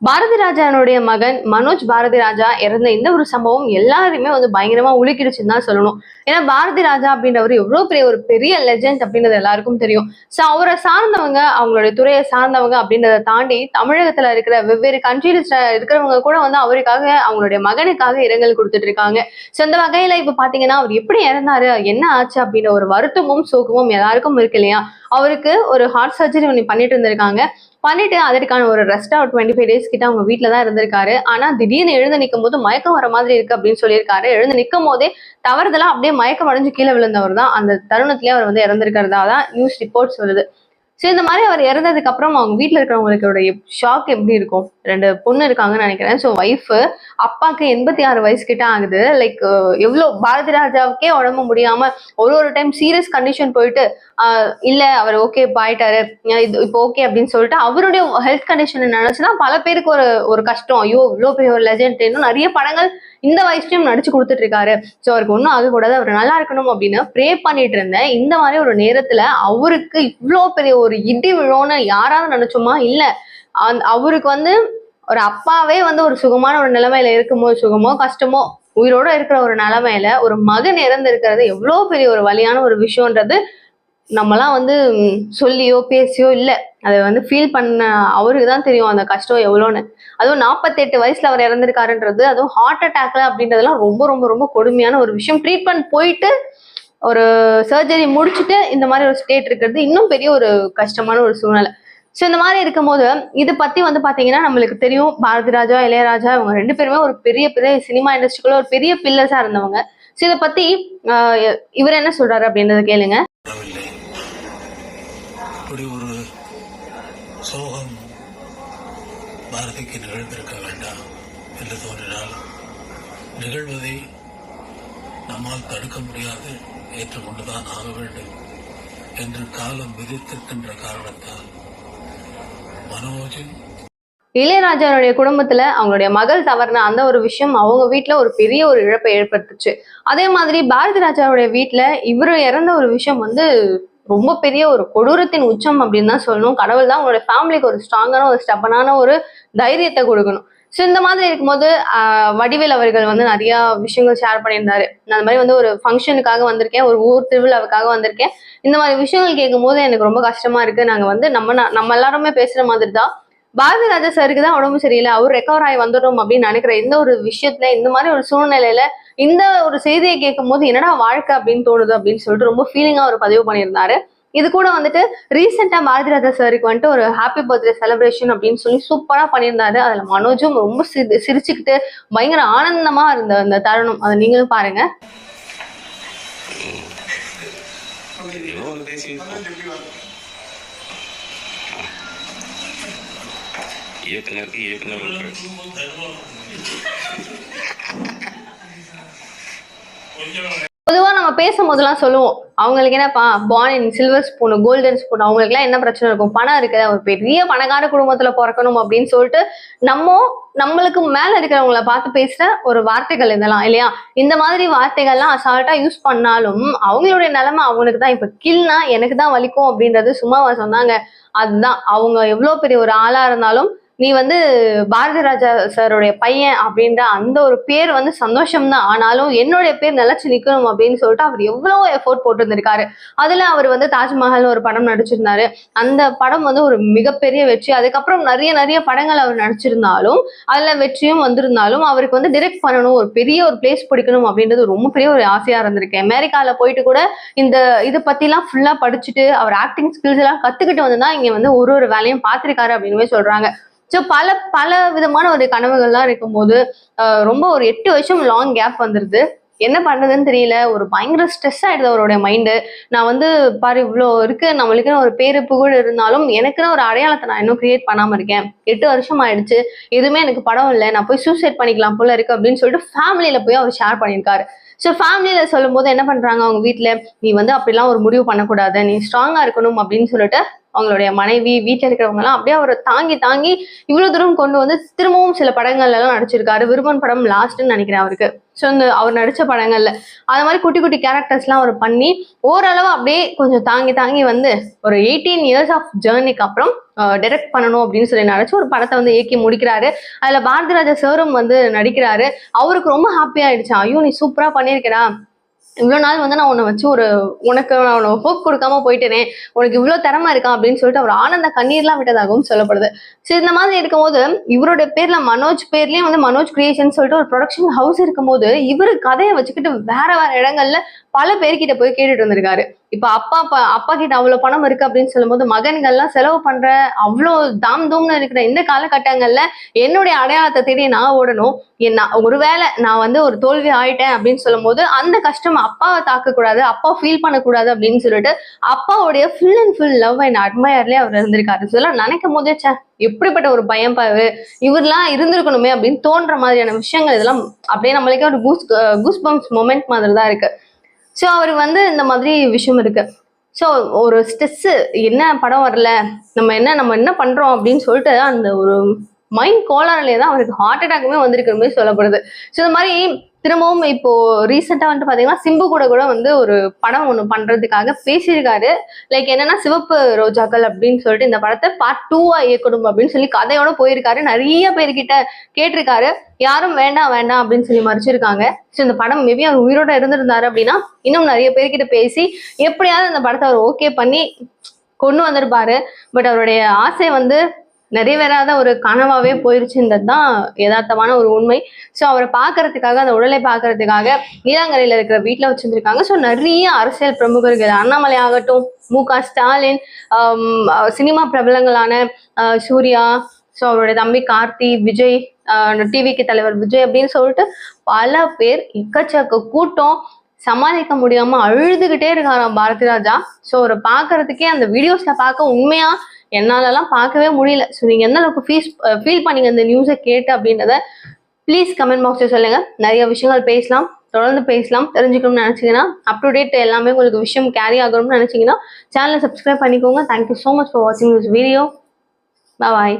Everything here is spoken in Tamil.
பாரதி ராஜானுடைய மகன் மனோஜ் பாரதி ராஜா இறந்த இந்த ஒரு சம்பவம் எல்லாருமே வந்து பயங்கரமா உலுக்கிடுச்சுன்னு தான் சொல்லணும். ஏன்னா பாரதி ராஜா அப்படின்றவர் எவ்வளவு பெரிய லெஜெண்ட் அப்படின்றது எல்லாருக்கும் தெரியும். சோ அவரை சார்ந்தவங்க, அவங்களுடைய துறையை சார்ந்தவங்க அப்படின்றத தாண்டி தமிழகத்துல இருக்கிற வெவ்வேறு கண்ட்ரில இருக்கிறவங்க கூட வந்து அவருக்காக, அவங்களுடைய மகனுக்காக இரங்கல் கொடுத்துட்டு இருக்காங்க. சோ அந்த வகையில இப்ப பாத்தீங்கன்னா அவர் எப்படி இறந்தாரு, என்ன ஆச்சு அப்படின்ற ஒரு வருத்தமும் சோகமும் எல்லாருக்கும் இருக்கு இல்லையா. அவருக்கு ஒரு ஹார்ட் சர்ஜரி ஒன்று பண்ணிட்டு இருந்திருக்காங்க. பண்ணிட்டு அதற்கான ஒரு ரெஸ்டா ஒரு 25 டேஸ் கிட்ட அவங்க வீட்டுல தான் இருந்திருக்காரு. ஆனா திடீர்னு எழுந்து நிற்கும் போது மயக்கம் வர மாதிரி இருக்கு அப்படின்னு சொல்லியிருக்காரு. எழுந்து நிற்கும் போதே தவறுதலா அப்படியே மயக்கம் அடைஞ்சு கீழே விழுந்தவர் தான். அந்த தருணத்திலேயே அவர் வந்து இறந்திருக்கிறதா தான் நியூஸ் ரிப்போர்ட் சொல்லுது. சோ இந்த மாதிரி அவர் இறந்ததுக்கு அப்புறம் அவங்க வீட்டுல இருக்கிறவங்களுடைய ஷாக் எப்படி இருக்கும். 2 பொண்ணு இருக்காங்கன்னு நினைக்கிறேன். சோ ஒய்ஃப், அப்பாக்கு 86 வயசு கிட்ட ஆகுது. லைக் எவ்வளவு பாரதி ராஜாவுக்கே உடம்பு முடியாம ஒரு டைம் சீரியஸ் கண்டிஷன் போயிட்டு இல்ல அவர் ஓகே ஆயிட்டாரு, இப்போ ஓகே அப்படின்னு சொல்லிட்டு அவருடைய ஹெல்த் கண்டிஷன் நினைச்சுதான் பல பேருக்கு ஒரு கஷ்டம். ஐயோ இவ்வளவு பெரிய ஒரு லெஜெண்ட், இன்னும் நிறைய படங்கள் இந்த வயசுலயும் நடிச்சு கொடுத்துட்டு இருக்காரு. சோ அவருக்கு ஒன்னும் ஆகக்கூடாது, அவர் நல்லா இருக்கணும் அப்படின்னு ப்ரே பண்ணிட்டு இருந்தேன். இந்த மாதிரி ஒரு நேரத்துல அவருக்கு இவ்வளவு பெரிய ஒரு இடி விழும்னு யாராவது நினைச்சோமா? இல்ல. அவருக்கு வந்து ஒரு அப்பாவே வந்து ஒரு சுகமான ஒரு நிலைமையில இருக்கும்போது, சுகமோ கஷ்டமோ உயிரோட இருக்கிற ஒரு நிலைமையில ஒரு மகன் இறந்து இருக்கிறது எவ்வளவு பெரிய ஒரு வலியான ஒரு விஷயம்ன்றது நம்மலாம் வந்து சொல்லியோ பேசியோ இல்ல, அதை வந்து ஃபீல் பண்ண அவருக்கு தான் தெரியும் அந்த கஷ்டம் எவ்வளோன்னு. அதுவும் 48 வயசுல அவர் இறந்திருக்காருன்றது, அதுவும் ஹார்ட் அட்டாக்ல அப்படின்றதெல்லாம் ரொம்ப ரொம்ப ரொம்ப கொடுமையான ஒரு விஷயம். ட்ரீட்மெண்ட் போயிட்டு ஒரு சர்ஜரி முடிச்சுட்டு இந்த மாதிரி ஒரு ஸ்டேட் இருக்கிறது இன்னும் பெரிய ஒரு கஷ்டமான ஒரு சூழ்நிலை. ஸோ இந்த மாதிரி இருக்கும்போது இதை பத்தி வந்து பாத்தீங்கன்னா நம்மளுக்கு தெரியும், பாரதி ராஜா, இளையராஜா இவங்க 2 பேருமே ஒரு பெரிய சினிமா இண்டஸ்ட்ரிக்குள்ள ஒரு பெரிய பில்லர்ஸா இருந்தவங்க. ஸோ இதை பத்தி இவர் என்ன சொல்றாரு அப்படின்றத கேளுங்க. ஒரு சோகம் பாரதிக்கு நிகழ்ந்திருக்க வேண்டாம் என்று தோன்றினால் நிகழ்வதை நம்மால் தடுக்க முடியாது, ஏற்றுக்கொண்டுதான் ஆக வேண்டும் என்று காலம் விதித்திருக்கின்ற காரணத்தால் மனோஜின் இளையராஜாவுடைய குடும்பத்துல அவங்களுடைய மகள் தவறுன அந்த ஒரு விஷயம் அவங்க வீட்டுல ஒரு பெரிய ஒரு இழப்பை ஏற்படுத்துச்சு. அதே மாதிரி பாரதி ராஜாவுடைய வீட்டுல இவரு இறந்த ஒரு விஷயம் வந்து ரொம்ப பெரிய ஒரு கொடூரத்தின் உச்சம் அப்படின்னு தான் சொல்லணும். கடவுள் தான் உங்களுடைய ஃபேமிலிக்கு ஒரு ஸ்ட்ராங்கான ஒரு ஸ்டெப்பனான ஒரு தைரியத்தை கொடுக்கணும். ஸோ இந்த மாதிரி இருக்கும்போது வடிவேல் அவர்கள் வந்து நிறைய விஷயங்கள் ஷேர் பண்ணியிருந்தாரு. நான் அந்த மாதிரி வந்து ஒரு ஃபங்க்ஷனுக்காக வந்திருக்கேன், ஒரு ஊர் திருவிழாவுக்காக வந்திருக்கேன், இந்த மாதிரி விஷயங்கள் கேட்கும் போது எனக்கு ரொம்ப கஷ்டமா இருக்கு. நாங்க வந்து நம்ம எல்லாருமே பேசுற மாதிரி தான் பாரதி ராஜா சாருக்கு தான் உடம்பு சரியில்லை, அவர் ரெக்கவர் ஆகி வந்துடும் அப்படின்னு நினைக்கிற இந்த ஒரு விஷயத்துல, இந்த மாதிரி ஒரு சூழ்நிலையில இந்த ஒரு செய்தியை கேட்கும் போது என்னடா வாழ்க்கை அப்படின்னு தோணுது அப்படின்னு சொல்லிட்டு ரொம்ப ஃபீலிங்கா ஒரு பதிவு பண்ணியிருந்தாரு. இது கூட வந்துட்டு ரீசெண்டா பாரதி ராஜா சாருக்கு வந்துட்டு ஒரு ஹாப்பி பர்த்டே செலிப்ரேஷன் அப்படின்னு சொல்லி சூப்பரா பண்ணியிருந்தாரு. அதுல மனோஜும் ரொம்ப சிரிச்சுக்கிட்டு பயங்கர ஆனந்தமா இருந்த அந்த தருணம், அதை நீங்களும் பாருங்க. பொதுவா நம்ம பேசும்போதெல்லாம் சொல்லுவோம், அவங்களுக்கு என்னப்பா born in silver spoon, golden spoon, அவங்களுக்கு எல்லாம் என்ன பிரச்சனை இருக்கும், பணம் இருக்கு, ஒரு பெரிய பணக்கார குடும்பத்துல பிறக்கணும் அப்படின்னு சொல்லிட்டு நம்மளுக்கு மேல இருக்கிறவங்கள பார்த்து பேசுற ஒரு வார்த்தைகள் இதெல்லாம் இல்லையா. இந்த மாதிரி வார்த்தைகள்லாம் அசால்ட்டா யூஸ் பண்ணாலும் அவங்களுடைய நிலைமை அவங்களுக்கு தான். இப்ப கில்னா எனக்கு தான் வலிக்கும் அப்படின்றது சும்மாவா சொன்னாங்க. அதுதான் அவங்க எவ்வளவு பெரிய ஒரு ஆளா இருந்தாலும் நீ வந்து பாரதி ராஜா சாருடைய பையன் அப்படின்ற அந்த ஒரு பேர் வந்து சந்தோஷம் தான். ஆனாலும் என்னுடைய பேர் நிலைச்சு நிக்கணும் அப்படின்னு சொல்லிட்டு அவர் எவ்வளவோ எஃபோர்ட் போட்டு இருந்திருக்காரு. அதுல அவர் வந்து தாஜ்மஹால்னு ஒரு படம் நடிச்சிருந்தாரு. அந்த படம் வந்து ஒரு மிகப்பெரிய வெற்றி. அதுக்கப்புறம் நிறைய படங்கள் அவர் நடிச்சிருந்தாலும் அதுல வெற்றியும் வந்திருந்தாலும் அவருக்கு வந்து டிரெக்ட் பண்ணணும், ஒரு பெரிய ஒரு பிளேஸ் பிடிக்கணும் அப்படின்றது ரொம்ப பெரிய ஒரு ஆசையா இருந்திருக்கு. அமெரிக்கால போயிட்டு கூட இந்த இதை பத்தி எல்லாம் ஃபுல்லா படிச்சுட்டு அவர் ஆக்டிங் ஸ்கில்ஸ் எல்லாம் கத்துக்கிட்டு வந்துதான் இங்க வந்து ஒரு வேலையும் பார்த்திருக்காரு அப்படின்னு சொல்றாங்க. ஸோ பல விதமான ஒரு கனவுகள்லாம் இருக்கும்போது ரொம்ப ஒரு 8 வருஷம் லாங் கேப் வந்துருது. என்ன பண்றதுன்னு தெரியல, ஒரு பயங்கர ஸ்ட்ரெஸ் ஆயிடுது அவருடைய மைண்டு. நான் வந்து பாரு இவ்வளோ இருக்கு, நம்மளுக்குன்னு ஒரு பேரு புகழ் இருந்தாலும் எனக்குன்னு ஒரு அடையாளத்தை நான் இன்னும் கிரியேட் பண்ணாம இருக்கேன். 8 வருஷம் ஆயிடுச்சு, எதுவுமே எனக்கு படம் இல்லை, நான் போய் சூசைட் பண்ணிக்கலாம் போல இருக்கு அப்படின்னு சொல்லிட்டு ஃபேமிலியில போய் அவர் ஷேர் பண்ணியிருக்காரு. ஸோ ஃபேமிலியில சொல்லும் போது என்ன பண்றாங்க அவங்க வீட்டுல, நீ வந்து அப்படிலாம் ஒரு முடிவு பண்ணக்கூடாது, நீ ஸ்ட்ராங்கா இருக்கணும் அப்படின்னு சொல்லிட்டு அவங்களுடைய மனைவி, வீட்டில் இருக்கிறவங்க எல்லாம் அப்படியே அவரை தாங்கி தாங்கி இவ்வளவு தூரம் கொண்டு வந்து திரும்பவும் சில படங்கள்ல எல்லாம் நடிச்சிருக்காரு. விருமன் படம் லாஸ்ட்னு நினைக்கிறேன் அவருக்கு. ஸோ இந்த அவர் நடிச்ச படங்கள்ல அது மாதிரி குட்டி குட்டி கேரக்டர்ஸ்லாம் அவர் பண்ணி ஓரளவு அப்படியே கொஞ்சம் தாங்கி தாங்கி வந்து ஒரு 18 இயர்ஸ் ஆஃப் ஜேர்னிக்கு அப்புறம் டைரக்ட் பண்ணணும் அப்படின்னு சொல்லி நினைச்சு ஒரு படத்தை வந்து இயக்கி முடிக்கிறாரு. அதுல பாரதி ராஜா சாரும் வந்து நடிக்கிறாரு. அவருக்கு ரொம்ப ஹாப்பி ஆயிடுச்சு. ஐயோ நீ சூப்பரா பண்ணியிருக்கிறா, இவ்வளவு நாள் வந்து நான் உன்னை வச்சு உனக்கு ஹோப் கொடுக்காம போயிட்டேனே, உனக்கு இவ்வளவு திறமை இருக்கா அப்படின்னு சொல்லிட்டு அவர் ஆனந்த கண்ணீர்லாம் விட்டதாகவும் சொல்லப்படுது. சரி, இந்த மாதிரி இருக்கும்போது இவருடைய பேர்ல மனோஜ் பேர்லயும் வந்து மனோஜ் கிரியேஷன் சொல்லிட்டு ஒரு ப்ரொடக்ஷன் ஹவுஸ் இருக்கும்போது இவரு கதையை வச்சுக்கிட்டு வேற வேற இடங்கள்ல பல பேர்கிட்ட போய் கேட்டுட்டு வந்திருக்காரு. இப்ப அப்பா கிட்ட அவ்வளவு பணம் இருக்கு அப்படின்னு சொல்லும் போது மகன்கள்லாம் செலவு பண்ற அவ்வளோ தாம் தூம்னு இருக்கிற இந்த காலகட்டங்கள்ல என்னுடைய அடையாளத்தை தேடி நான் ஓடணும், ஒருவேளை நான் வந்து ஒரு தோல்வி ஆயிட்டேன் அப்படின்னு சொல்லும் போது அந்த கஷ்டம் அப்பாவை தாக்க கூடாது, அப்பா ஃபீல் பண்ணக்கூடாது அப்படின்னு சொல்லிட்டு அப்பாவுடைய full and full love and அட்மையர்லயே அவர் இருந்திருக்காரு. இதெல்லாம் நினைக்கும் போதே எப்படிப்பட்ட ஒரு பயம் பாரு, இவரெல்லாம் இருந்திருக்கணுமே அப்படின்னு தோன்ற மாதிரியான விஷயங்கள் இதெல்லாம் அப்படியே நம்மளுக்கே ஒரு கூஸ் பம்ப்ஸ் மொமெண்ட் மாதிரி தான் இருக்கு. ஸோ அவருக்கு வந்து இந்த மாதிரி விஷயம் இருக்கு. ஸோ ஒரு ஸ்ட்ரெஸ், என்ன படம் வரல, நம்ம என்ன பண்றோம் அப்படின்னு சொல்லிட்டு அந்த ஒரு மைண்ட் கோளாறுலேயே தான் அவருக்கு ஹார்ட் அட்டாக்குமே வந்திருக்குமே சொல்லப்படுது. ஸோ இந்த மாதிரி திரும்பவும் இப்போ ரீசெண்டா வந்து பாத்தீங்கன்னா சிம்பு கூட வந்து ஒரு படம் ஒண்ணு பண்றதுக்காக பேசியிருக்காரு. லைக் என்னன்னா சிவப்பு ரோஜாக்கள் அப்படின்னு சொல்லிட்டு இந்த படத்தை பார்ட் 2 இயக்கணும் அப்படின்னு சொல்லி கதையோட போயிருக்காரு. நிறைய பேர்கிட்ட கேட்டிருக்காரு, யாரும் வேண்டாம் வேண்டாம் அப்படின்னு சொல்லி மறைச்சிருக்காங்க. ஸோ இந்த படம் மேபி அவர் உயிரோட இருந்திருந்தாரு அப்படின்னா இன்னும் நிறைய பேர்கிட்ட பேசி எப்படியாவது இந்த படத்தை அவர் ஓகே பண்ணி கொண்டு வந்திருப்பாரு. பட் அவருடைய ஆசை வந்து நிறைவேறாத ஒரு கனவாவே போயிருச்சுன்றது தான் யதார்த்தமான ஒரு உண்மை. ஸோ அவரை பார்க்கறதுக்காக, அந்த உடலை பார்க்கறதுக்காக நீலாங்கரையில இருக்கிற வீட்டில் வச்சிருந்திருக்காங்க. ஸோ நிறைய அரசியல் பிரமுகர்கள், அண்ணாமலை ஆகட்டும், மு.க. ஸ்டாலின், சினிமா பிரபலங்களான சூர்யா, ஸோ அவருடைய தம்பி கார்த்தி, விஜய், டிவிக்கு தலைவர் விஜய் அப்படின்னு சொல்லிட்டு பல பேர், எக்கச்சக்க கூட்டம், சமாளிக்க முடியாம அழுதுகிட்டே இருக்காராம் பாரதி ராஜா. ஸோ அவரை பார்க்கறதுக்கே அந்த வீடியோஸ்ல பார்க்க உண்மையா என்னாலலாம் பார்க்கவே முடியல. ஸோ நீங்க எந்த அளவுக்கு ஃபீல் பண்ணீங்க இந்த நியூஸை கேட்டு அப்படின்றத ப்ளீஸ் கமெண்ட் பாக்ஸ்ல சொல்லுங்க. நிறைய விஷயங்கள் பேசலாம், தொடர்ந்து பேசலாம். தெரிஞ்சுக்கணும்னு நினைச்சீங்கன்னா, அப் டு டேட் எல்லாமே உங்களுக்கு விஷயம் கேரி ஆகணும்னு நினைச்சீங்கன்னா சேனலை சப்ஸ்கிரைப் பண்ணிக்கோங்க. தேங்க்யூ ஸோ மச் ஃபார் வாட்சிங் திஸ் வீடியோ. பாய்.